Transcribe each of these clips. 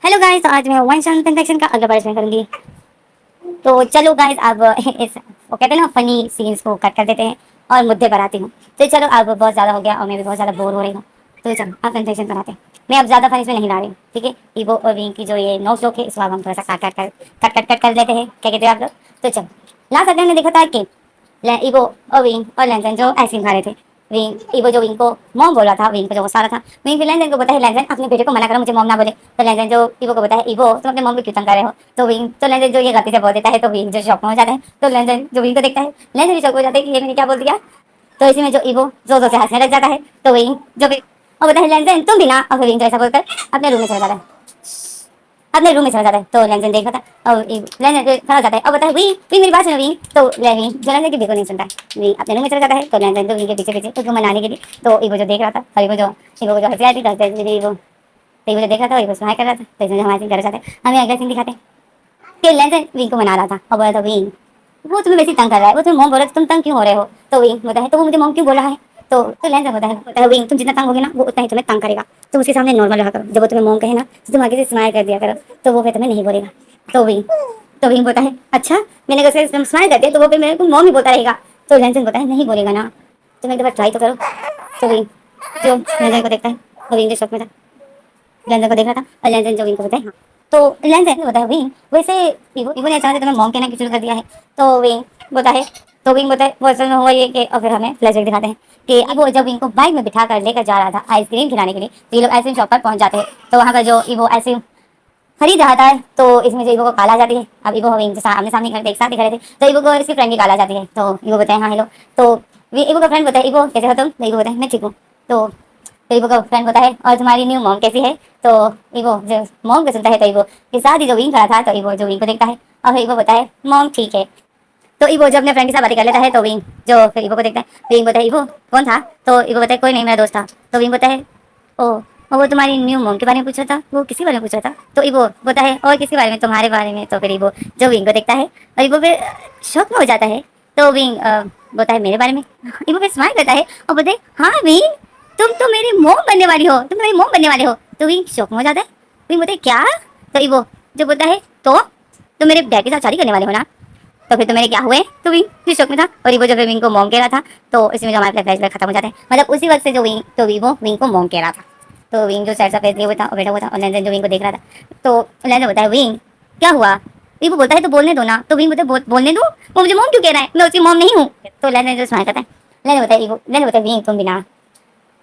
Hello guys, तो आज मैं वन शांत इन्फेक्शन का अगला पार्ट इसमें करूंगी। तो चलो गाइस, अब इस वो कहते हैं ना फनी सीन्स को कट कर देते हैं और मुद्दे पर आती हूँ। तो चलो, अब बहुत ज़्यादा हो गया और मैं भी बहुत ज़्यादा बोर हो रही हूँ। तो चलो अब इन्फेक्शन पर आते हैं। मैं अब ज़्यादा फनी इसमें नहीं ला रही हूँ, ठीक है। ईवो और विंग की जो ये नोक जोक है, इसको अब हम थोड़ा सा कट कर लेते हैं। क्या कहते हैं आप लोग? तो चलो, लास्ट अध्याय में देखा था कि ईवो और विंग और लैंसन जो आइसक्रीम खा रहे थे। विंग ईवो जो विंग को मॉम बोल रहा था, विंग को जो गुस्सा आ रहा था। विंग फिर लैंसन को बताया, लैंसन अपने बेटे को मना करो, मुझे मॉम ना बोले। तो लैंसन जो ईवो को बताया, ईवो तुम अपने मॉम को क्यों तंग कर रहे हो? तो विंग तो लैंसन जो ये गलती से बोल देता है, तो विंग जो शॉक में हो जाता है। तो लैंसन जो विंग को देखता है, लैंसन भी शॉक हो जाता है कि ये मैंने क्या बोल दिया। तो इसी में जो ईवो जोर जोर से हंसने लग जाता है। तो विंग जो भी और बताया, लैंसन तुम भी ना। और फिर विंग जो ऐसा बोलकर अपने रूम में चला जाता है, अपने रूम में चला जाता है। तो लैंसन देख रहा था और लैंसन खड़ा हो जाता है और बताया, वी वी मेरी बात सुनो वी। तो विंग जो लैंसन की बिल्कुल नहीं सुनता है, वी अपने रूम में चला जाता है। तो लैंसन तो विंग के पीछे पीछे उसको मनाने के लिए, तो ईवो जो देख रहा था, और ईवो को जो हंसी आती थी, ईवो तो ईवो जो देख रहा था, ईवो स्माइल कर रहा था। तो इसमें हमारे सीन कर जाते हैं, हमें अगला सीन दिखाते हैं कि लैंसन विंग को मना रहा था और बोला था, विंग वो तुम्हें वैसे तंग कर रहा है, वो तुम्हें मॉम बोल रहा है, तुम तंग क्यों हो रहे हो? तो विंग बोलता है, तो वो मुझे मॉम क्यों बोला है? तो लैंसन बोलता है, विंग तुम जितना तंग होगे ना, वो उतना ही तुम्हें तंग करेगा। तो उसके सामने नॉर्मल रहा करो, जब वो तुम्हें मॉम कहे ना, तो तुम आगे से स्माइल कर दिया करो, तो वो फिर तुम्हें नहीं बोलेगा। तो विंग तो विंग बोलता है, अच्छा मैंने अगर तुम स्माइल करते तो वो फिर मेरे को मॉम ही बोलता रहेगा। तो लैंसन बोलता है, नहीं बोलेगा ना, तुम एक बार ट्राई तो करो। तो विंग जो लैंसन को देखता है, और विंग जो शॉक में था, लैंसन को देख रहा था, और लैंसन जो विंग को बताया, हाँ। तो लैंसन बोलता है, विंग वैसे ईवो ईवो ने अचानक से तुम्हें मॉम कहना क्यों शुरू कर दिया है? तो विंग बोलता है, वो असल में हुआ ये कि, और फिर हमें फ्लैशबैक दिखाते हैं कि ईवो जब विंग को बाइक में बिठा कर लेकर जा रहा था आइसक्रीम खिलाने के लिए, तो ये लोग आइसक्रीम शॉप पर पहुंच जाते हैं। तो वहाँ पर जो ईवो आइसक्रीम खरीद रहा था, तो इसमें जो ईवो को काला आ जाती है। अब ईवो और विंग आमने सामने खड़े थे, एक साथ ही खड़े थे। तो ईवो को इसकी फ्रेंड की काला आ जाती है। तो ईवो बताए, हाँ हेलो। तो ईवो का फ्रेंड बताए, ईवो कैसे हो तुम? तो ईवो बताए, मैं ठीक हूँ। तो ईवो का फ्रेंड होता है, और तुम्हारी न्यू मॉम कैसी है? तो ईवो जो मॉम को सुनता है, तो ईवो के साथ ही जो विंग खड़ा था, तो ईवो जो विंग को देखता है, और फिर ईवो बताए, मॉम ठीक है। तो ईवो जब अपने फ्रेंड के साथ बातें कर लेता है, तो विंग जो फिर ईवो को देखता है, विंग बोलता है, ईवो कौन था? तो ईवो बताए, कोई नहीं, मेरा दोस्त था। तो विंग बोलता है, ओ और वो तुम्हारी न्यू मॉम के बारे में पूछ रहा था, वो किसी बारे में पूछ रहा था? तो ईवो बोलता है, और किसी बारे में, तुम्हारे बारे में। तो फिर ईवो जो विंग को देखता है, और ईवो फिर शॉक में हो जाता है। तो विंग बोलता है, मेरे बारे में? ईवो फिर स्माइल करता है और बोलते हैं, हाँ विंग तुम तो मेरी मोम बनने वाली हो, तुम मेरी मोम बनने वाले हो। तो विंग शौक में हो जाता है, विंग बोलते क्या? तो ईवो जो बोलता है, तो तुम मेरे डैड के साथ शादी करने वाले हो ना? तो फिर तो मेरे क्या हुए? तो विंग फिर शौक में था, और ईवो जो फिर विंग को मोम कह रहा था। तो इसमें जो हमारा फ्लैशबैक खत्म हो जाता है, मतलब उसी वक्त से जो विंग तो वीवो विंग को मोम कह रहा था। तो विंग जो सैड सा फेस लिए हुआ था और बैठा हुआ था, और लैंसन जो विंग को देख रहा था। तो लैंसन बोलता है, विंग क्या हुआ? वीवो बोलता है, तो बोलने दो ना। तो विंग बोलता है, बोलने दो, वो मुझे मोम क्यों कह रहा है, मैं उसकी मोम नहीं हूँ। तो लैंसन जो स्माइल करता है, लैंसन बोलता है, विंग तुम बिना।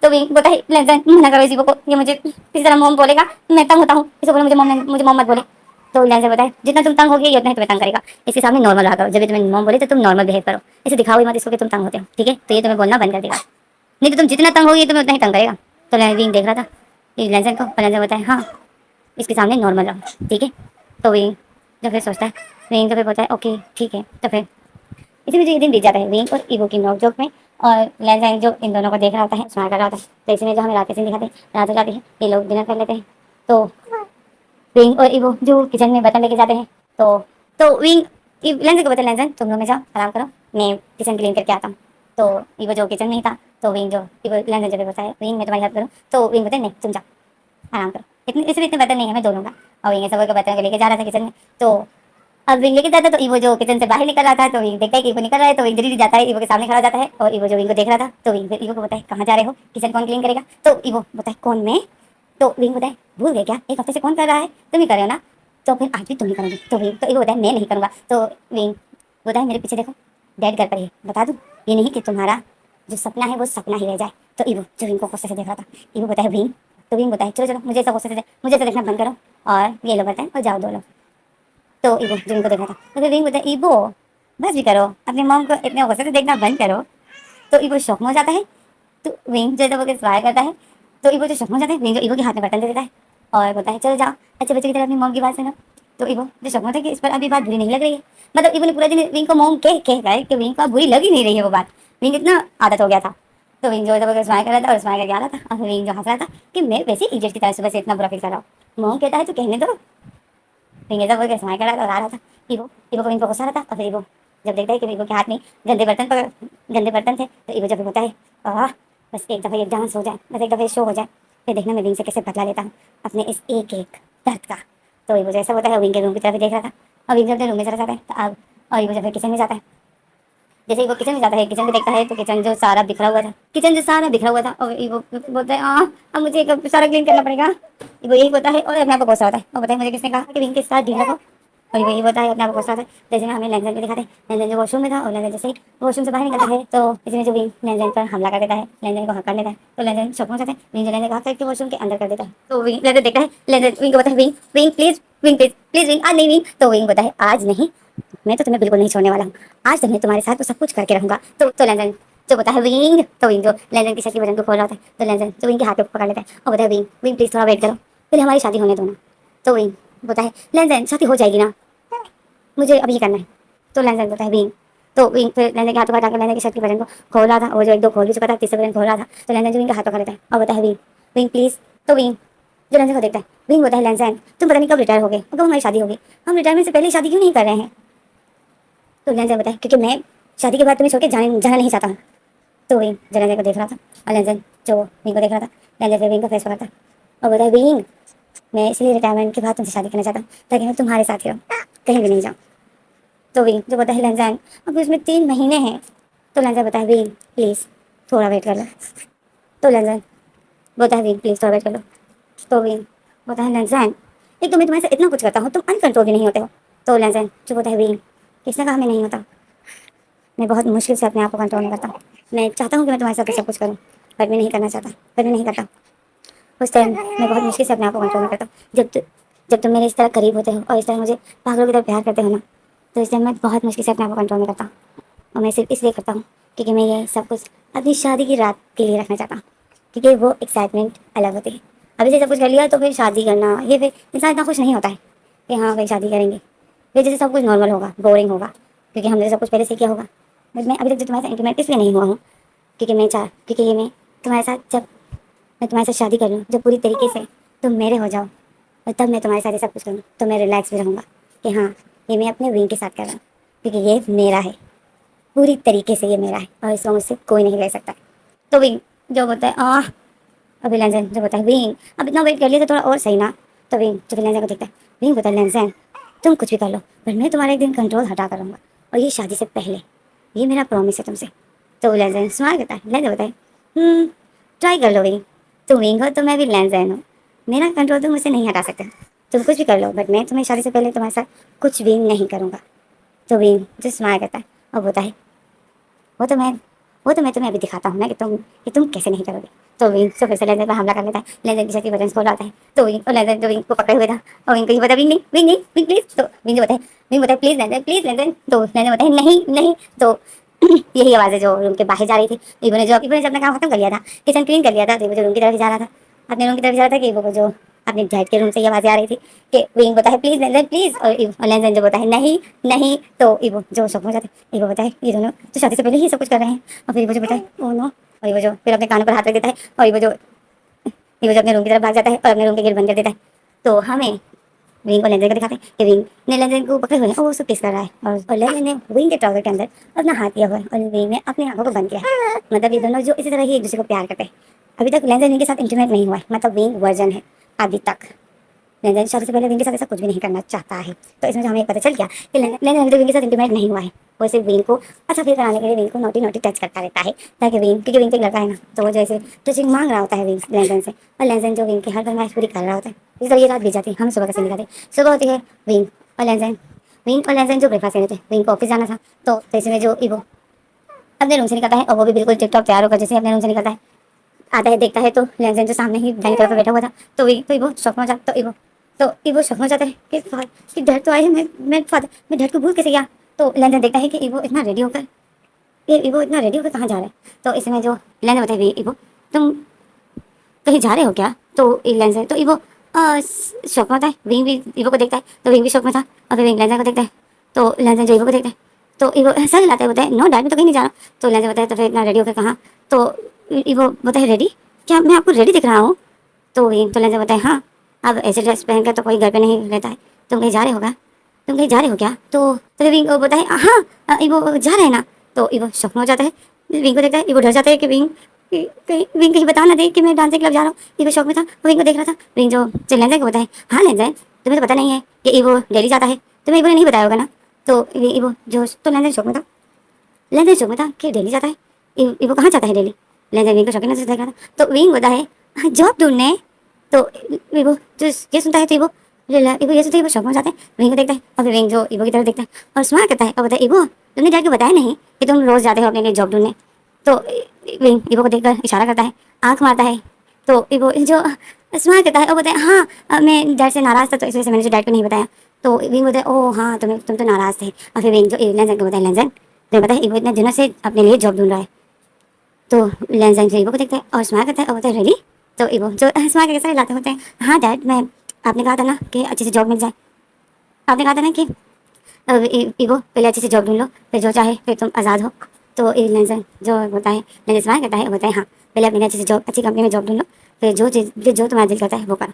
तो विंग बोलता है, लैंसन मना करो इसी को, ये मुझे किसी तरह मोम बोलेगा, मैं तंग होता हूँ, इसको बोलो मुझे मोम मत बोले। तो लैंसन बताए, जितना तुम तंग होगी ये उतना ही तुम्हें तंग करेगा, इसके सामने नॉर्मल रहा करो, जब भी तुम्हें मोम बोले तो तुम नॉर्मल बिहेव करो, इसे दिखाओ ही मत इसको कि तुम तंग होते हो, ठीक है। तो ये तुम्हें बोलना बंद कर देगा, नहीं तो तुम जितना तंग होगी तुम्हें उतना ही तंग करेगा। तो विंग देख रहा था लैंसन को, और लैंसन बताए, हाँ इसके सामने नॉर्मल रहो, ठीक है। तो विंग जो फिर सोचता है, विंग तो फिर बोलता है, ओके ठीक है। तो फिर इसी में जो ये दिन बीत जाता है विंग और ईवो की नोक जोक में, और लैंसन जो इन दोनों को देख रहा होता है, स्माइल कर रहा होता है। तो इसी में जो हमें रात के सीन दिखाते हैं, रात हो जाती है, ये लोग डिनर कर लेते हैं। तो विंग और ईवो जो किचन में बर्तन लेके जाते हैं। तो विंग लैंसन को बताया, लैंसन तुम लोग में जाओ आराम करो, मैं किचन क्लीन करके आता हूँ। तो ईवो जो किचन में ही था, तो विंग जो ईवो लैंसन जब बताया, विंग मैं तुम्हारी हेल्प करूँ? तो विंग बताया, नहीं तुम जाओ आराम करो, इतने इसमें इतने बर्तन नहीं है, मैं धो लूंगा। और विंग सब बर्तन को लेके जा रहा था किचन में। तो अब विंग लेके जाता, तो ईवो जो किचन से बाहर निकल रहा था, तो विंग देखता है कि ईवो निकल रहा है, तो विंग जल्दी जाता है, ईवो के सामने खड़ा हो जाता है। और ईवो जो विंग को देख रहा था, तो विंग ईवो को बताए, कहाँ जा रहे हो, किचन कौन क्लीन करेगा? तो ईवो बताए, कौन मैं? तो विंग बताए, भूल गए क्या, एक हफ्ते से कौन कर रहा है, तुम ही कर रहे हो ना? तो फिर आज भी तुम ही करोगे। तो ईवो बताए, मैं नहीं करूँगा। तो विंग बताए, मेरे पीछे देखो, डैड घर पर ही बता दूँ, ये नहीं कि तुम्हारा जो सपना है वो सपना ही रह जाए। तो ईवो जो विंग को गुस्से से देख रहा था, ईवो बताए, विंग तो विंग बताए, चलो चलो मुझे ऐसा गुस्से से मुझे ऐसा देखना बंद करो, और ये लो बताए, और जाओ दो लोग। तो ईवो जिन को देखा था, तो फिर विंग बोलता है, ईवो बस भी करो, अपनी मॉम को इतने गुस्से से देखना बंद करो। तो ईवो शौक में हो जाता है। तो विंग जो वो सवाल करता है, तो ईवो जो शौक में हो जाता है, विंग जो ईवो के हाथ में बर्तन दे देता है, और बोलता है, चलो जाओ अच्छे बच्चे की तरह अपनी मॉम की बात सुनो। तो ईवो जो शौक में था कि इस पर अभी बात बुरी नहीं लग रही है, मतलब ईवो ने पूरा दिन विंग को मॉम कह रहा है कि विंग को अब बुरी लग ही नहीं रही है वो बात, विंग इतना आदत हो गया था। तो विंग जो है स्माइल कर रहा था, और स्माइल करके आ रहा था, और विंग जो हंस रहा था कि मैं वैसे इडियट की तरह सुबह से इतना बुरा फील कर रहा हूँ, मॉम कहता है तो कहने दो। फिर ये सब बोल के स्माइल कर रहा था और आ रहा था। ईवो ईवो को विंग को गुस्सा आ रहा था, और फिर ईवो जब देखता है कि ईवो के हाथ में गंदे बर्तन थे, तो ईवो जब होता है, आह बस एक दफ़ा ये डांस हो जाए, बस एक दफ़ा शो हो जाए, फिर देखना मैं विंग से कैसे बदला लेता हूँ अपने इस एक एक दर्द का। तो वो जैसा होता है विंग के रूम की तरफ देख रहा था और विंग अपने रूम में चला जाता है। तो अब और वो जब किचन में जाता है, जैसे ही वो किचन में जाता है, किचन में देखता है तो किचन जो सारा बिखरा हुआ था, किचन जो सारा बिखरा हुआ था, और वो बोलता है अब मुझे सारा क्लीन करना पड़ेगा। वो यही बोलता है और अपने आप को गुस्सा होता है और बताए मुझे किसने कहा कि विंग के साथ ढीला रखो। और वही होता है अपने आप को गुस्सा आता है। जैसे में हमें लेंजन को दिखाते हैं, लेंजन जो वॉशरूम में था और लेंजन जैसे ही वॉशरूम से बाहर निकलता है तो इसमें जो विंग लेंजन पर हमला कर देता है, लेंजन को हक कर लेता है। तो लेंजन शॉक हो जाता है, विंग जो लेंजन को हक करके वॉशरूम के अंदर कर देता है। तो विंग लेंजन देखता है, लेंजन विंग को बताता है wing wing please wing please please wing आज नहीं विंग। तो विंग बताता है आज नहीं, मैं तो तुम्हें बिल्कुल नहीं छोड़ने वाला हूँ, आज तो मैं तुम्हारे साथ तो सब कुछ करके रहूंगा। तो लेंजन जो बताता है विंग, तो विंग जो लेंजन की शर्ट के बटन को खोल रहा होता है तो लेंजन जो विंग के हाथ पे पकड़ लेता है और बताता है विंग विंग प्लीज थोड़ा वेट करो, पहले हमारी शादी होने दो ना। तो विंग बोलता है लेंजन शादी हो जाएगी ना, मुझे अभी करना है। तो लेंजन बोलता है विंग, तो विंग फिर लेंजन के हाथों पर जाकर लेंजन की शर्ट के बटन को खोल रहा था और जो एक दो खोल भी चुका था, तीसरे बटन खोल रहा था। तो लेंजन जो विंग का हाथ पकड़ लेता है और बोलता है विंग विंग प्लीज। तो विंग जो लेंजन को देखता है, विंग बोलता है लेंजन तुम पता नहीं कब रिटायर हो गए, अब हमारी शादी होगी, हम रिटायरमेंट से पहले शादी क्यों नहीं कर रहे हैं। तो लेंजन बताए क्योंकि मैं शादी के बाद तुम्हें छोड़ के जाना नहीं चाहता हूँ। तो विंग जो लेंजन को देख रहा था और लेंजन जो विंग को देख रहा था, लेंजन फिर विंग का फेस पकड़ता और बोलता है विंग मैं इसलिए रिटायरमेंट के बाद तुमसे शादी करना चाहता हूँ ताकि मैं तुम्हारे साथ ही रहूँ, कहीं भी नहीं जाऊँ। तो विंग जो बोलता है लेंजन अब उसमें 3 महीने हैं। तो लेंजन बोलता है विंग प्लीज़ थोड़ा वेट कर लो। तो लेंजन बोलता है विंग प्लीज़ थोड़ा वेट कर लो। तो विंग बोलता है लेंजन एक तो मैं तुम्हारे साथ इतना कुछ करता हूँ, तुम अनकंट्रोल भी नहीं होते हो। तो लेंजन जो बोलता है विंग किसने कहा मैं नहीं होता, मैं बहुत मुश्किल से अपने आप को कंट्रोल में करता हूँ, मैं चाहता हूँ कि मैं तुम्हारे साथ सब कुछ करूँ बट मैं नहीं करना चाहता, बट मैं नहीं करता। उस टाइम मैं बहुत मुश्किल से अपने आप को कंट्रोल में करता हूँ। जब तुम मेरे इस तरह करीब होते हो और इस तरह मुझे पागलों की तरह प्यार करते हो ना, तो इस टाइम मैं बहुत मुश्किल से अपने आप को कंट्रोल में करता हूँ। और मैं सिर्फ इसलिए करता हूँ क्योंकि मैं ये सब कुछ अपनी शादी की रात के लिए रखना चाहता हूँ, क्योंकि वो एक्साइटमेंट अलग होती है। अभी से सब कुछ कर लिया तो फिर शादी करना, ये फिर इंसान इतना खुश नहीं होता है कि हाँ भाई शादी करेंगे, फिर जैसे सब कुछ नॉर्मल होगा, बोरिंग होगा, क्योंकि हमने सब कुछ पहले से किया होगा। बट मैं अभी तक जो तुम्हारे साथ इंटीमेट इसलिए नहीं हुआ हूँ क्योंकि ये मैं तुम्हारे साथ जब मैं तुम्हारे साथ शादी कर लूँ, जब पूरी तरीके से तुम मेरे हो जाओ और तब मैं तुम्हारे साथ ये सब कुछ करूँ तो मैं रिलैक्स भी रहूँगा कि हाँ ये मैं अपने विंग के साथ कर रहा हूँ, क्योंकि ये मेरा है, पूरी तरीके से ये मेरा है और इसको मुझसे कोई नहीं ले सकता। तो विंग जो बोलता है अभी लेंजन जो बोलता है विंग अब इतना वेट कर लिया तो थोड़ा और सही ना। तो विंग जो लेंजन को देखता है, विंग बोलता है लेंजन तुम कुछ भी कर लो पर मैं तुम्हारा एक दिन कंट्रोल हटा कर रहूँगा और ये शादी से पहले, ये मेरा प्रॉमिस है तुमसे। तो लेंजन स्माइल करता है, लेंजन बोलता है ट्राई कर लो विंग, तुम विंग हो तो मैं भी लेंजन हूँ, मेरा कंट्रोल तुम मुझसे नहीं हटा सकते, तुम कुछ भी कर लो बट मैं तुम्हें शादी से पहले तुम्हारे साथ कुछ भी नहीं करूँगा। तो विंग जो स्माइल करता है और बोलता है वो तो मैं तुम्हें अभी दिखाता हूँ ना कि तुम कैसे नहीं करोगे। तो विंग तो फिर से लेंजन पर हमला कर लेता है, लेंजन की शक्ति बटन खोल आता है। तो विंग और लेंजन जो विंग को पकड़े हुए था और विंग को ये बता विंग प्लीज। तो विंग बताए प्लीज लेंजन। तो लेंजन बताए नहीं नहीं। तो यही आवाज़ है जो रूम के बाहर जा रही थी। इबो ने जब अपना काम खत्म कर लिया था, किचन क्लीन कर लिया था, तो इबो जो रूम की तरफ जा रहा था, अपने रूम की तरफ जा रहा था कि इबो को जो अपने डैड के रूम से ये आवाज़ें आ रही थी कि विंग बोता है प्लीज लेंजन प्लीज, और लेंजन जो बोता है नहीं नहीं। तो इबो जो शौक हो जाते, इबो बताए ये दोनों तो शादी से पहले ही सब कुछ कर रहे हैं। और फिर इबो जो बताए ओ नो, और इबो जो फिर अपने कानों पर हाथ रख देता है और इबो जो अपने रूम की तरफ भाग जाता है और अपने रूम के गेट बंद कर देता है। तो हमें विंग और लेंजन को दिखाते हैं कि विंग ने लेंजन को पकड़े हुए हैं और वो उसको किस कर रहा है, और लेंजन ने विंग के ट्राउजर के अंदर अपना हाथ दिया हुआ है और विंग ने अपनी आंखों को बंद किया है। मतलब ये दोनों जो इसी तरह ही एक दूसरे को प्यार करते हैं। अभी तक लेंजन विंग के साथ इंटीमेट नहीं हुआ है, मतलब विंग वर्जन है अभी तक। लेंजन शादी से पहले विंग के साथ ऐसा कुछ भी नहीं करना चाहता है। तो इसमें हमें पता चल गया कि लेंजन अभी तक विंग के साथ इंटीमेट नहीं हुआ है, वो सिर्फ विंग को अच्छा फील कराने के लिए विंग को नोटी नोटी टच करता रहता है, ताकि विंग, क्योंकि विंग तो एक लड़का है ना, तो वो जैसे टचिंग मांग रहा होता है विंग लेंजन से, और लेंजन जो विंग की हर फरमाइश पूरी कर रहा होता है। इस तरह ये रात बीत जाती है, हम सुबह का सीन दिखाते हैं। सुबह होती है, विंग और लेंजन जो ब्रेकफास्ट कर रहे थे, विंग को ऑफिस जाना था, तो इसमें जो इबो अपने रूम से निकलता है और वो भी बिल्कुल टिप टॉप तैयार होकर जैसे अपने रूम से निकलता है, आता है, देखता है तो लेंजन जो सामने ही डाइनिंग टेबल पर बैठा हुआ था। तो इबो शौक में जाता, तो इबो शौक में जाता है कि डर तो आए हैं, मैं डर को भूल कैसे गया। तो लेंजन देखता है कि इबो इतना रेडी होकर कहाँ जा रहा है। तो इसमें जो लेंजन बताए इबो तुम कहीं जा रहे हो क्या। तो लेंजन तो इबो शौक में होता है, विंग भी इबो को देखता है तो विंग भी शौक में था, और फिर विंग लेंजन को देखता है तो लेंजन जो इबो को देखता है तो इबो ऐसा हिलाता है, बताए नो डैड मैं तो कहीं नहीं जा रहा। तो लेंजन बताए तो फिर इतना रेडी होकर कहाँ। तो इबो बताए रेडी, क्या मैं आपको रेडी दिख रहा हूँ। तो लेंजन बताए हाँ, अब ऐसे ड्रेस पहनकर तो कोई घर पे नहीं रहता है, तुम कहीं जा रहे होगा, तुम कहीं जा रहे हो क्या। तो फिर विंग बताए हाँ इबो जा रहे हैं ना। तो इबो शौक में हो जाता है, विंग को देखता है, इबो डर जाता है कि विंग कहीं बता ना दे कि मैं डांसिंग क्लब जा रहा हूँ। इबो शौक में था, विंग को देख रहा था। विंग जो लेंजन को बताए हाँ लेंजन तुम्हें तो पता नहीं है कि ईवो दिल्ली जाता है, तुम्हें ईवो ने नहीं बताया होगा ना। तो ईवो जो तो लेंजन शौक में था, लेंजन शौक में था कि दिल्ली जाता है, ईवो कहाँ जाता है दिल्ली। लेंजन विंग को शौकीन नजर से देख रहा था। तो विंग बोलता है जॉब ढूंढने। तो ईवो जो ये सुनता है तो ईवो ईवो ये सुनता है, ईवो शौक में जाता है, विंग को देखता है और फिर विंग जो ईवो की तरफ देखता है और स्माइल करता है और बोलता है ईवो तुमने डैड को बताया नहीं कि तुम रोज जाते हो अपने लिए जॉब ढूंढने। तो विंग ईवो को देखकर इशारा करता है, आंख मारता है। तो ईवो जो स्माइल करता है और बोलता है हाँ मैं डैड से नाराज था तो इस वजह से मैंने डैड को नहीं बताया। तो विंग बोलता है ओह हाँ तुम तो नाराज थे। और फिर विंग जो लेंजन को बोलता है लेंजन तुम्हें पता है ईवो इतने दिनों से अपने लिए जॉब ढूंढ रहा है। तो लेंजन जो ईवो को देखता है और स्माइल करता है और बोलता है रियली। तो ईवो जो स्माइल करके सारे लाते होते हैं, हाँ डैड मैं आपने कहा था ना कि अच्छी से जॉब मिल जाए, आपने कहा था ना कि ईवो पहले अच्छी से जॉब ढूंढ लो फिर जो चाहे फिर तुम आज़ाद हो। तो लेंजन जो होता है लेंजन स्माइल करता है बोलता है हाँ पहले अपने लिए अच्छी से जॉब अच्छी कंपनी में जॉब ढूंढ लो फिर जो चीज़ जो तुम्हारा दिल करता है वो करो।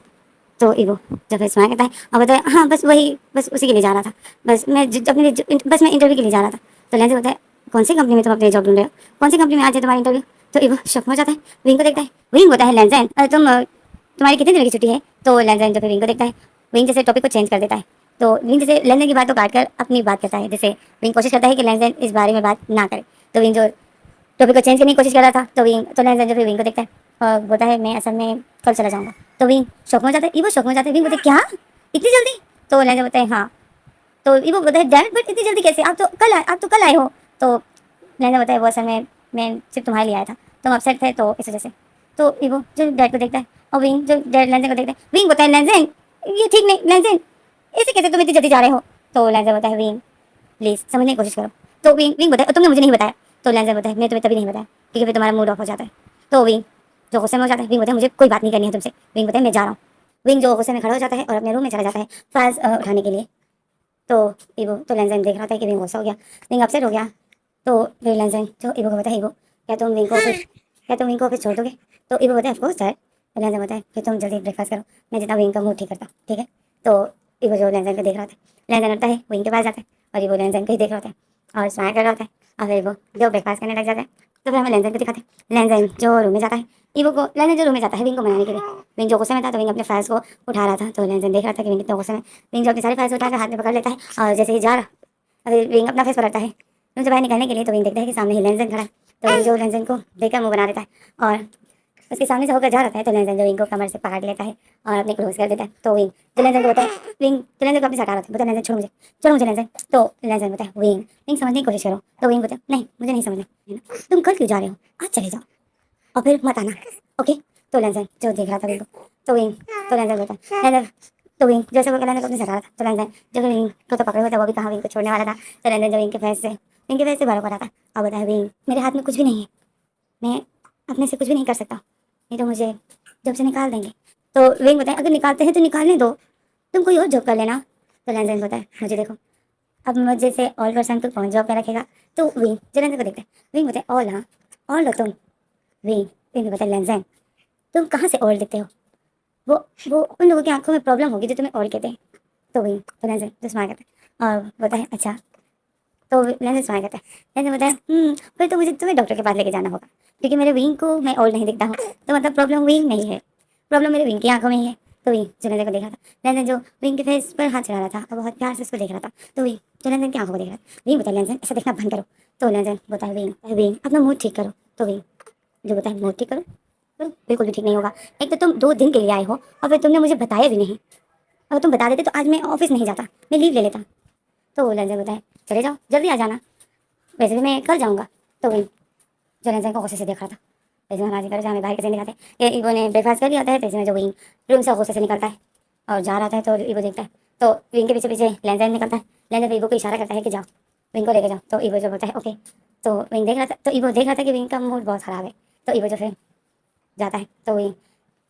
तो ईवो जब फिर स्माइल करता है और बोलता है हाँ बस वही बस उसी के लिए जा रहा था, बस मैं अपने बस मैं इंटरव्यू के लिए जा रहा था। तो लेंजन बोलता है कौन सी कंपनी में तुम अपने जॉब ढूंढ रहे हो, कौन सी कंपनी में आज है तुम्हारा इंटरव्यू। तो ईवो शौक में हो जाता है, विंग को देखता है, विंग बोलता है लेंजन तुम्हारी कितने दिनों की छुट्टी है। तो लेंजन जो फिर विंग को देखता है, विंग जैसे टॉपिक को चेंज कर देता है। तो विंग जैसे लेंजन की बात को काट कर अपनी बात करता है, जैसे विंग कोशिश करता है कि लेंजन इस बारे में बात ना करे। तो विंग जो टॉपिक को चेंज करने की कोशिश कर रहा था तो लेंजन जो फिर विंग को देखता है और बोलता है मैं असल में कल चला जाऊंगा। तो विंग शौक में हो जाता है, ईवो शौक में हो जाता है, विंग बोलते क्या इतनी जल्दी। तो लेंजन बोलता है हाँ। तो ईवो बोलता है डैड बट इतनी जल्दी कैसे, आप तो कल आए हो। तो लेंजन बोलता है वो असल में मैं सिर्फ तुम्हारे लिए आया था, तुम अपसेट थे तो इस वजह से। तो ईवो जो डैड को देखता है और विंग जो डैड लेंजन को देखता है, विंग बोलता है लेंजन ये ठीक नहीं, लेंजन ऐसे कैसे तुम इतनी जल्दी जा रहे हो। तो लेंजन बोलता है विंग प्लीज समझने की कोशिश करो। तो विंग विंग बताया तुमने मुझे नहीं बताया। तो लेंजर बताया मैं तुम्हें तभी नहीं बताया क्योंकि फिर तुम्हारा मूड ऑफ हो जाता है। तो विंग जो गुस्से में हो जाता है, विंग बताया मुझे कोई बात नहीं करनी है तुमसे, विंग बताया मैं जा रहा हूँ। विंग जो गुस्से में खड़ा हो जाता है और अपने रूम में चला जाता है फाइल्स उठाने के लिए। तो ईवो तो लेंजर देख रहा था कि विंग गुस्सा हो गया, विंग अपसेट हो गया। तो फिर लेंजर जो ईवो को बताया ईवो क्या तुम विंग को ऑफिस छोड़ दोगे। तो ईवो बताया ऑफकोर्स सर। तो लेंजर बताया कि तुम जल्दी ब्रेकफास्ट करो, मैं जितना विंग का मूड ठीक करता ठीक है। तो ईवो जो लेंजर को देख रहा था, लेंजर उठता है विंग के पास जाता है और ईवो लेंजर को ही देख रहा था और स्माइल कर रहा होता है। और फिर वो जो ब्रेकफास्ट करने लग जाता है। तो फिर हमें लेंजन को दिखाते हैं, लेंजन जो रूम में जाता है, ईवो को लेंजन जो रूम में जाता है विंग को मनाने के लिए। विंग जो गुस्से में था तो विंग अपने फाइल्स को उठा रहा था। तो लेंजन देख रहा था कि विंग कितना गुस्से में, विंग जो अपनी सारी फाइल्स उठाकर हाथ में पकड़ लेता है और जैसे ही जा रहा अभी विंग अपना फेस पलटता है रूम से बाहर निकलने के लिए। तो विंग देखता है कि सामने ही लेंजन खड़ा है। तो विंग जो लेंजन को देखकर मुंह बना देता है और उसके सामने से होकर जा रहा है। तो लेंजन जो विंग को कमर से पकड़ लेता है और अपने क्लोज कर देता है। तो विंग जो लेंजन को होता है, विंग जो लेंजन को अपने से हटा रहा था, बोलता है लेंजन छोड़ो मुझे लेंजन। तो लेंजन बोलता है विंग विंग समझने की कोशिश करो। तो विंग बोलता है नहीं मुझे नहीं समझना है ना, तुम कल क्यों जा रहे हो, आज चले जाओ और फिर मत आना ओके। तो लेंजन जो देख रहा था विंग को, तो विंग तो लेंजन बोलता है लेंजन। तो विंग जैसे वो लेंजन को अपने से हटा रहा था। तो लेंजन जो विंग को तो पकड़े हुआ था वो भी कहाँ विंग को छोड़ने वाला था। तो लेंजन जो विंग के फेस से बाहर पड़ा था और बताया विंग मेरे हाथ में कुछ भी नहीं है, मैं अपने से कुछ भी नहीं कर सकता, नहीं तो मुझे जॉब से निकाल देंगे। तो विंग बताए अगर निकालते हैं तो निकालने दो, तुम कोई और जॉब कर लेना। तो लेंजन बताए मुझे देखो अब मुझे से ऑल पर्सन को कौन जॉब पे रखेगा। तो विंग जो लेंजन को देखते हैं, विंग बताए ऑल हाँ ऑल लो तुम। विंग विंग बताए लेंजन तुम कहाँ से ऑल देते हो, वो वो उन लोगों की आंखों में प्रॉब्लम होगी जो तुम्हें ऑल कहते हैं। तो विंग तो लेंजन जो स्माइल करता है और बताए अच्छा। तो लेंजन स्माइल करता है, लेंजन बताया फिर तो मुझे तुम्हें डॉक्टर के पास लेके जाना होगा क्योंकि मेरे विंग को मैं ऑल नहीं दिखता हूँ, तो मतलब प्रॉब्लम विंग नहीं है, प्रॉब्लम मेरे विंग की आंखों में ही है। तो विंग जो लेंजन को देख रहा था, लेंजन जो विंग के फेस पर हाथ चला रहा था और बहुत प्यार से उसको देख रहा था। तो विंग जो लेंजन की आंखों को देख रहा था, विंग बताया लेंजन ऐसा देखना बंद करो। तो लेंजन बताया विंग अपना मूड ठीक करो। तो विंग जो बताया मूड ठीक करो, तो बिल्कुल भी ठीक नहीं होगा। एक तो तुम 2 दिन के लिए आए हो और फिर तुमने मुझे बताया भी नहीं, अगर तुम बता देते तो आज मैं ऑफिस नहीं जाता, मैं लीव ले लेता। तो लेंजन बताया चले जाओ जल्दी आ जाना, वैसे भी मैं कल जाऊँगा। तो विंग जो लेंजन को गुस्से से देख रहा था, जैसे हम आज करें जहाँ बाहर कैसे निकलते हैं ये ईवो ने ब्रेकफास्ट कर लिया होता है, तो इसमें जो विंग रूम से गुस्से से निकलता है और जा रहा था। तो ईवो देखता है तो विंग के पीछे पीछे लेंजन निकलता है, लेंजन ईवो को इशारा करता है कि जाओ विंग को लेके जाओ। तो ईवो जो बोलता है ओके। तो विंग देख रहा था, तो ईवो देख रहा था कि विंग का मूड बहुत ख़राब है। तो ईवो जो फिर जाता है। तो विंग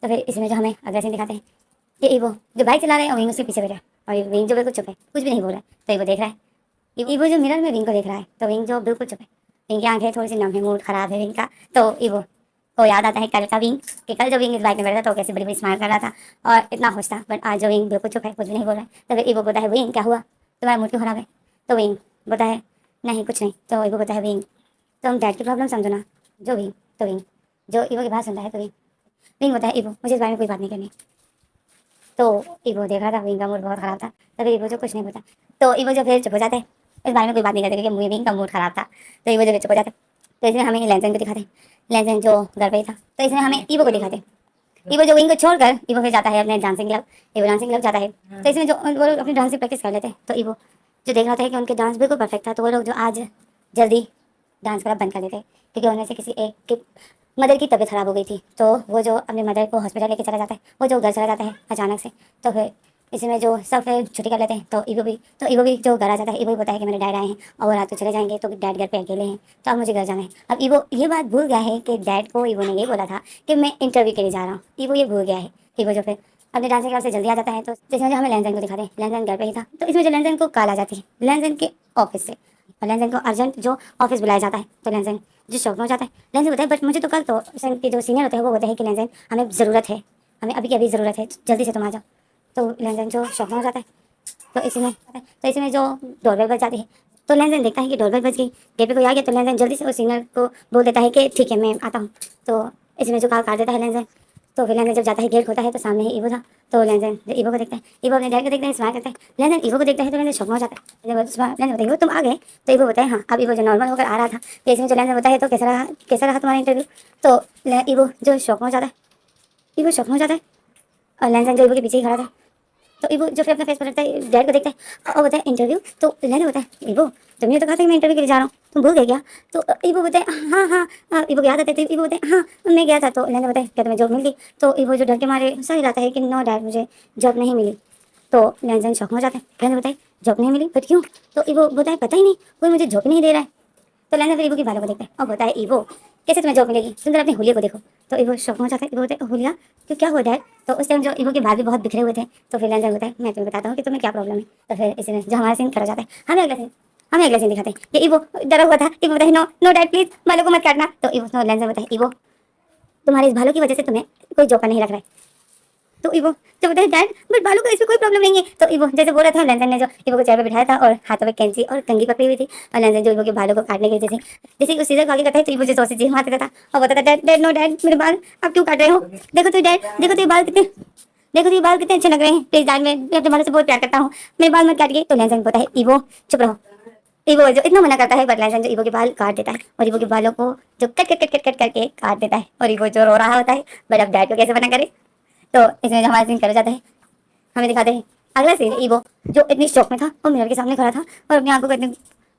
तो फिर इसमें जो हमें अगला सीन दिखाते हैं कि ईवो जो बाइक चला रहा है और विंग उसके पीछे बैठा है और विंग जो बिल्कुल चुप है, कुछ भी नहीं बोल रहा है। तो ईवो देख रहा है, ईवो जो मिरर में विंग को देख रहा है, तो विंग जो बिल्कुल चुप है, विंग की आंखें थोड़ी सी नम है, मूड खराब है विंग का। तो ईवो को याद आता है कल का विंग कि कल जो विंग इस बाइक में बैठा था तो कैसे बड़ी बड़ी स्माइल कर रहा था और इतना खुश था, बट आज जो विंग बिल्कुल चुप है, कुछ भी नहीं बोल रहा है। तो फिर ईवो बोलता है विंग क्या हुआ, तुम्हारा मूड क्यों खराब है। तो विंग बोलता है नहीं कुछ नहीं। तो ईवो बोलता है विंग तुम डैड की प्रॉब्लम समझो ना। जो विंग तो विंग जो ईवो की बात सुनता है तो विंग बोलता है ईवो मुझे इस बारे में कोई बात नहीं करनी। तो ईवो देख रहा था, विंग का मूड बहुत खराब था। तभी ईवो जो कुछ नहीं बोलता, तो ईवो जो फिर चुप हो जाते हैं, इस बारे में कोई बात नहीं करते क्योंकि विंग का मूड खराब था। तो ईवो जो चुप हो जाते, तो इसमें हमें लेंसन को दिखाते, लेंसन जो घर पे ही था। तो इसमें हमें ईवो को दिखाते, ईवो जो विंग को छोड़कर ईवो फिर जाता है अपने dancing club, evo dancing club जाता है। तो इसमें जो वो लोग अपनी डांसिंग प्रैक्टिस कर लेते हैं, तो ईवो जो देख रहा था कि उनके डांस बिल्कुल परफेक्ट था, तो वो लोग जो आज जल्दी डांस करना बंद कर देते क्योंकि उनमें से किसी एक की मदर की तबीयत खराब हो गई थी। तो वो जो अपनी मदर को हॉस्पिटल लेके चला जाता है, वो जो घर चला जाता है अचानक से। तो फिर इसमें जो सब फिर छुट्टी कर लेते हैं, तो ईवो भी जो घर आ जाता है, ईवो भी बताया कि मेरे डैड आए हैं और वो रात को चले जाएंगे, तो डैड घर पे अकेले हैं, तो अब मुझे घर जाना है। अब ईवो ये बात भूल गया है कि डैड को ईवो ने ये बोला था कि मैं इंटरव्यू के लिए जा रहा हूँ। ईवो ये भूल गया है। ईवो जो फिर अपने डांसिंग क्लास से जल्दी आ जाता है, तो जिसमें जो हमें लेंसन को दिखा दे, लेंसन घर पे ही था। तो इसमें जो लेंसन को कॉल आ जाती है लेंसन के ऑफिस से, और लेंसन को अर्जेंट जो ऑफिस बुलाया जाता है। तो लेंसन जो शौक में हो जाता है, लेंसन बताए बट मुझे तो कल तो सन के जो सीनियर होते हैं वो बोलते हैं कि लेंसन हमें ज़रूरत है, हमें अभी की अभी ज़रूरत है, जल्दी से तुम आ जाओ। तो लेंसन जो शौक में हो जाता है, तो इसमें जो डोरबेल बज जाती है, तो लेंसन देखता है कि डोरबेल बज गई, गेट पे कोई आ गया। तो लेंसन जल्दी से उस सीनियर को बोल देता है कि ठीक है मैं आता हूँ। तो इसमें जो कॉल काट देता है लेंसन। तो फिर लेंसन जब जाता है, गेट खोलता है तो सामने ही ईवो था। तो लेंसन ईवो को देखता है, ईवो अपने डैड को देखता है, स्माइल करता है। लेंसन ईवो को देखता है तो लेंसन शौक में हो जाता है। लेंसन बताइए तुम आ गए। तो ईवो बताए हाँ। अब ईवो जो नॉर्मल होकर आ रहा था, तो इसमें जो लेंसन बताए तो कैसा रहा तुम्हारा इंटरव्यू। तो ईवो जो शौक में हो जाता है, ईवो शौक में हो जाता है, और लेंसन जो ईवो के पीछे ही खड़ा था। तो ईवो जो फिर अपना फेस पलटता है, डैड को देखता है और बताए इंटरव्यू। तो लेने बताए ईवो तुमने तो कहा था कि मैं इंटरव्यू के लिए जा रहा हूँ, तुम भूल गए क्या। तो ईवो बताए हाँ हाँ ईवो को याद आता है। तो ईवो बताए हाँ मैं गया था। तो लेने बताए क्या तुम्हें जॉब मिल गई। तो ईवो जो डर के मारे सही रहता है कि नो डैड मुझे जॉब नहीं मिली। तो लेंसन शौक में हो जाता है, लेने बताए जॉब नहीं मिली बट क्यों। तो ईवो बताए पता ही नहीं, कोई मुझे जॉब नहीं दे रहा है। तो लेंसन फिर ईवो की बालों को देखता है और बताए ईवो कैसे तुम्हें जॉब मिलेगी, तुम जरा अपनी हुलिया को देखो। तो ईवो शौक में हो जाता है, ईवो बोलते हुलिया क्यों क्या हुआ डैड। तो उस टाइम जो ईवो के बाल भी बहुत बिखरे हुए थे। तो फिर लेंसन होता है मैं तुम्हें बताता हूँ कि तुम्हें क्या प्रॉब्लम है। तो फिर इसमें जो हमारा सीन करा जाता है, हमें अगला सीन दिखाते हैं कि ईवो डरा हुआ था। ईवो बताए नो नो डैड प्लीज बालों को मत काटना। तो ईवो लेंसन बताए ईवो तुम्हारे इस बालों की वजह से तुम्हें कोई जॉब नहीं लग रहा है। तो ईवो जब बताया डैड बट बालों का इसमें कोई प्रॉब्लम नहीं है। तो ईवो जैसे बोल रहा था, लेंसन ने जो ईवो को चेयर पे बिठाया था और हाथों में कैंची और कंघी पकड़ी हुई थी, और लेंसन जो ईवो के बालों को काटने के जैसे जैसे उस सीजर को आगे करता है, तो ईवो जो सॉसेज जी मारता था और बताता डैड डैड नो डैड मेरे बाल आप क्यों काट रहे हो। देखो तो डैड देखो तो ये बाल कितने देखो तो ये बाल कितने अच्छे लग रहे हैं, प्लीज डैड मैं अपने बालों से बहुत प्यार करता हूँ, मेरे बाल मत काटिए। तो लेंसन बोलता है ईवो चुप रहो। ईवो जो इतना मना करता है बट लेंसन जो ईवो के बाल काट देता है और ईवो के बालों को जो cut cut cut cut cut करके काट देता है, और ईवो जो रो रहा होता है बट अब डैड को कैसे मना करे। तो इसमें जो हमारा सीन कर जाता है, हमें दिखाते हैं अगला सीन ईवो जो इतनी शौक में था और मिरर के सामने खड़ा था और अपने आंखों को इतनी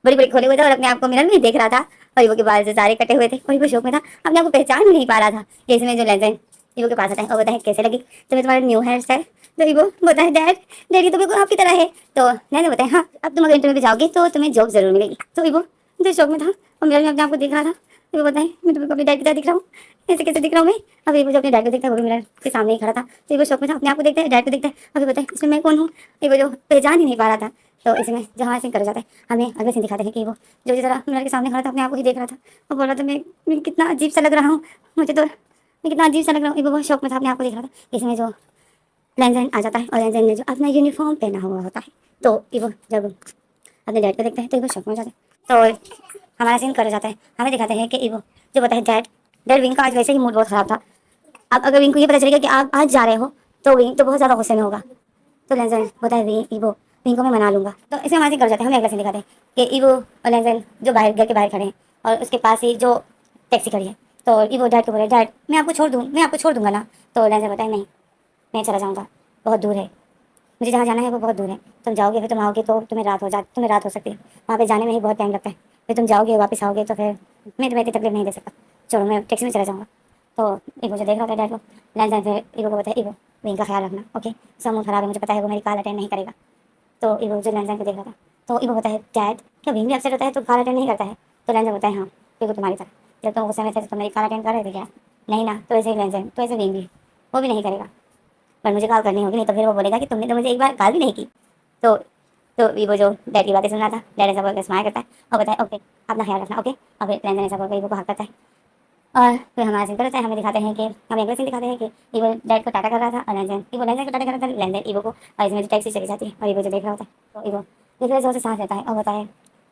बड़ी बड़ी खोले हुए था और अपने आप को मिरर में ही देख रहा था, और ईवो के बाल जो सारे कटे हुए थे और ईवो शौक में था, अपने आप को पहचान भी नहीं पा रहा था। कि इसमें जो लेंसन ईवो के पास आता है और बताए कैसे लगी तुम्हें तुम्हारी न्यू हेयर स्टाइल। तो ईवो बोलता है डैड डैडी तो बिल्कुल आपकी तरह है। तो लेंसन बताए हाँ अब तुम अगर इंटरव्यू में जाओगे तो तुम्हें जॉब जरूर मिलेगी। तो ईवो जो शौक में था और मिरर में अपने आप को देख रहा था, ईवो बताए मैं तुम्हें अपने डैड की तरह दिख रहा हूँ, ऐसे कैसे दिख रहा हूँ मैं। अब ईवो जो अपने डैड को देखता है वो भी मिरर के सामने ही खड़ा था। तो ईवो शौक में था, अपने आप को देखता है, डैड को देखता है, अभी बताए इसमें मैं कौन हूँ। ईवो जो पहचान ही नहीं पा रहा था। तो इसमें जो हमारा सीन कर जाता है, हमें अगले सीन दिखाते हैं कि वो जो जिस तरह मिरर के सामने खड़ा था अपने आप को ही देख रहा था और बोल रहा था मैं कितना अजीब सा लग रहा हूँ, मुझे तो मैं कितना अजीब सा लग रहा हूँ। ईवो बहुत शौक में था, अपने आप को देख रहा था। इसमें जो लेंसन आ जाता है और लेंसन ने जो अपना यूनिफॉर्म पहना हुआ होता है, तो ईवो जब अपने डैड को देखते हैं तो ईवो शौक में हो जाता है। तो हमारा सीन कर जाता है, हमें दिखाते हैं कि ईवो जो बताए डैड डैड विंग का आज वैसे ही मूड बहुत खराब था। अब अगर विंग को ये पता चलेगा कि आप आज जा रहे हो तो विंग तो बहुत ज़्यादा गुस्से में होगा। तो लेंसन होता है ईवो विंग को मैं मना लूंगा। तो इसे हमारे कर जाते हैं, हमें अगला सीन दिखाते हैं कि ईवो और लेंसन जो बाहर घर के बाहर खड़े हैं और उसके पास ही जो टैक्सी खड़ी है। तो ईवो डैड को बोले डैड मैं आपको छोड़ दूंगा ना। तो लेंसन बताए नहीं मैं चला जाऊँगा, बहुत दूर है, मुझे जहाँ जाना है वो बहुत दूर है, तुम जाओगे फिर तुम आओगे तो तुम्हें रात हो सकती है, वहाँ पे जाने में ही बहुत टाइम लगता है, फिर तुम जाओगे वापस आओगे तो फिर मैं तुम्हें इतनी तकलीफ नहीं दे सकता, चलो मैं टैक्सी में चला जाऊँगा। तो ईवो जो देख रहा था डैड को, लेंसन फिर ईवो को बताया ईवो विंग का ख्याल रखना ओके, उसका मूड खराब है मुझे पता है, वो मेरी कॉल अटेंड नहीं करेगा। तो ईवो जो लेंसन को देख रहा था, तो ईवो बताया डैड क्या विंग भी अपसेट होता है तो कॉल अटेंड नहीं करता है। तो लेंसन बताया हाँ बिल्कुल तुम्हारी तरह, जब तुम गुस्से में थे तो तुम मेरी कॉल अटेंड कर रहे थे क्या, नहीं ना, तो ऐसे ही लेंसन तो ऐसे विंग भी वो भी नहीं करेगा, पर मुझे कॉल करनी होगी नहीं तो फिर वो बोलेगा कि तुमने तो मुझे एक बार कॉल भी नहीं की। तो तो वीवो जो डैड की बातें सुन रहा था, डैड ऐसा बोल के स्माइल करता है और बताए ओके अपना ख्याल रखना ओके। और फिर लेंसन ऐसा बोल के वीवो को हक करता है और फिर हमारा सीन होता है, हमें दिखाते हैं कि हमें अगला सीन दिखाते हैं कि ईवो डैड को टाटा कर रहा था और लेंसन को टाटा कर रहा था, लेंसन ईवो को, और इसमें जो टैक्सी चली जाती है और ईवो जो देख रहा होता है तो ईवो दूसरे जोर से सांस लेता है और बताए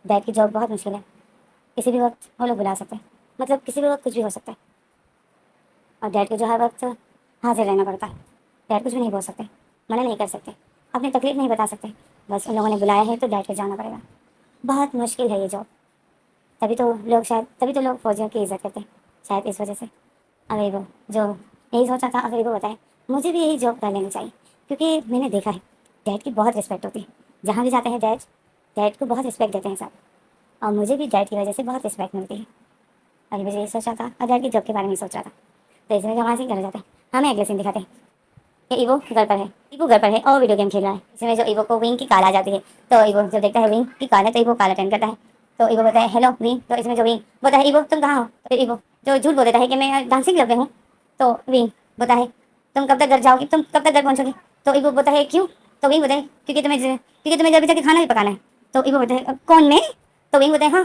डैड की जॉब बहुत मुश्किल है, किसी भी वक्त वो लोग बुला सकते हैं, मतलब किसी भी वक्त कुछ भी हो सकता है और डैड को जो हर वक्त हाजिर रहना पड़ता है, डैड कुछ भी नहीं बोल सकते। मना नहीं कर सकते, अपनी तकलीफ नहीं बता सकते, बस उन लोगों ने बुलाया है तो डैड को जाना पड़ेगा। बहुत मुश्किल है ये जॉब। तभी तो लोग फौजियों की इज्जत करते हैं, शायद इस वजह से। अरे वो जो यही सोचा था, अगर वो बताए मुझे भी यही जॉब कर लेनी चाहिए, क्योंकि मैंने देखा है डैड की बहुत रिस्पेक्ट होती है। जहाँ भी जाते हैं डैड डैड को बहुत रिस्पेक्ट देते हैं सब, और मुझे भी डैड की वजह से बहुत रिस्पेक्ट मिलती है। अभी मुझे ये सोचा था और डैड की जॉब के बारे में सोच रहा था। तो इसमें जो वहाँ से घर जाते हैं, हमें अगले सीन दिखाते हैं कि ईवो घर पर है। ईवो घर पर है और वीडियो गेम खेल रहा है। इसमें जो ईवो को विंग की कॉल आ जाती है, तो ईवो जब देखता है विंग की कॉल है तो ईवो कॉल अटेंड करता है। तो ईवो बोलता है हेलो विंग। तो इसमें जो विंग बोलता है ईवो तुम कहाँ हो। तो ईवो जो झूठ बोल देता है कि मैं डांसिंग क्लब में हूँ। तो विंग बोलता है तुम कब तक घर जाओगी, तुम कब तक घर पहुँचोगी। तो ईवो बोलता है क्यों। तो विंग बोलता है क्योंकि तुम्हें अभी जाके खाना भी पकाना है। तो ईवो बोलता है कौन मैं। तो विंग बोलता है हाँ,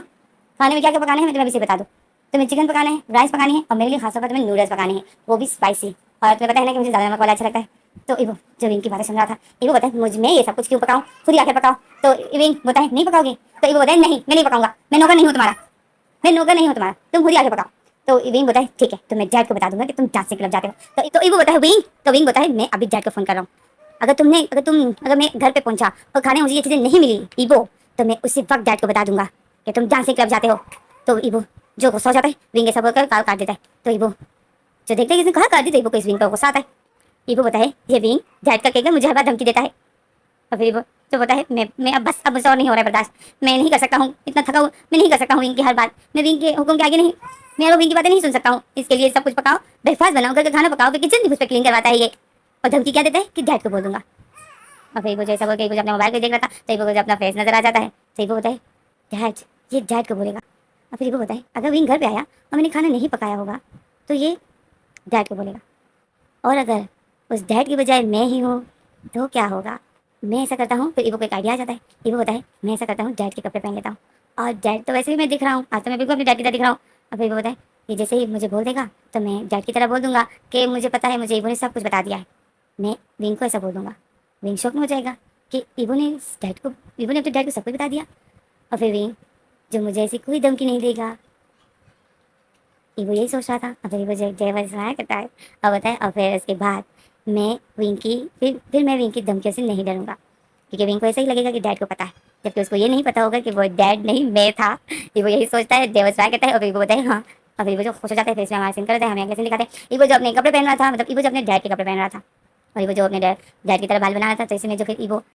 खाने में क्या क्या पकाना है मैं तुम्हें अभी से बता दूँ। तुम्हें चिकन पकाना है, राइस पकानी है, और मेरे लिए खासतौर पर तुम्हें नूडल्स पकाने हैं, वो भी स्पाइसी। और तुम्हें पता है ना कि मुझे ज़्यादा नमक वाला अच्छा लगता है। तो इवो जब इनकी बातें सुन रहा था, इवो बताए मुझ में ये सब कुछ क्यों पकाऊं, खुद ही आके पकाओ। तो इविंग बताए नहीं पकाओगी। तो इवो बताए नहीं मैं नहीं पकाऊंगा, मैं नौकर नहीं हूँ तुम्हारा, मैं नौकर नहीं हूँ तुम्हारा, तुम खुद ही आके पकाओ। तो विंग बताए ठीक है, तो मैं डैड को बता दूंगा कि तुम डांसिंग क्लब जाते हो। तो इवो बताए विंग। तो विंग बताए मैं अभी डैड को फोन कर रहा हूँ। अगर मैं घर पे पहुंचा और खाने में मुझे ये चीजें नहीं मिली इवो, तो मैं उसी वक्त डैड को बता दूंगा कि तुम डांसिंग क्लब जाते हो। तो इवो जो गुस्सा हो जाता है, विंग ऐसा बोलकर कॉल काट देता है। तो इवो जो देखते हैं किसने कहा काट दी, तो इवो को इस विंग पर गुस्सा आता है। इवो बताए ये विंग डैड का कहकर मुझे हर बार धमकी देता है। और फिर इवो तो बताए मैं अब मुझसे और नहीं हो रहा है बर्दाश्त, मैं नहीं कर सकता हूँ, इतना थका हूँ, मैं नहीं कर सकता हूँ विंग की हर बात, मैं विंग के हुक्म के आगे नहीं, मैं विंग की बातें नहीं सुन सकता हूँ। इसके लिए सब कुछ पकाओ, ब्रेकफास्ट बनाओ, घर का खाना पकाओ, फिर किचन भी मुझ पर क्लीन करवाता है ये। और धमकी क्या देता है कि डैड को बोल दूंगा। और फिर वो जैसा बोल के इवो अपने मोबाइल पे देख रहा था, तो इवो को अपना फेस नजर आ जाता है। तो इवो बताए डैड, ये डैड को बोलेगा। और फिर इवो बताए अगर विंग घर पे आया और मैंने खाना नहीं पकाया होगा तो ये डैड को बोलेगा, और अगर उस डैड की बजाय मैं ही हूँ तो क्या होगा। मैं ऐसा करता हूँ, फिर इवो को एक आइडिया आ जाता है। इवो बताए मैं ऐसा करता हूँ डैड के कपड़े पहन लेता हूँ, और डैड तो वैसे भी मैं दिख रहा हूँ, आज तो मैं बिल्कुल अपने डैड की तरह दिख रहा हूँ। और फिर इवो बताए ये जैसे ही मुझे बोल देगा तो मैं डैड की तरह बोल दूंगा कि मुझे पता है, मुझे इवो ने सब कुछ बता दिया है। मैं विंग को ऐसा बोल दूंगा, विंग शॉक में हो जाएगा कि इवो ने अपने डैड को सब कुछ बता दिया। और फिर विंग जो मुझे ऐसी कोई धमकी नहीं देगा, इवो यही सोच रहा था। और फिर इवो जय वैसा करता है और बताए। और फिर उसके बाद फिर मैं विंग की धमकियों से नहीं डरूंगा, क्योंकि विंग को ऐसा ही लगेगा कि डैड को पता है, जबकि उसको ये नहीं पता होगा कि वो डैड नहीं मैं था। वो यही सोचता है, डेवल ट्राई करता है, और फिर वो बताए हाँ। और फिर वो जो खुश हो जाता है, फिर इसमें हमारा सीन करता है, हमें अगले सीन दिखाते हैं इवो जो अपने कपड़े पहन रहा था, मतलब इवो जो अपने डैड के कपड़े पहन रहा था, और इवो जो अपने डैड की तरह बाल बना रहा था। तो इसमें जो फिर इवो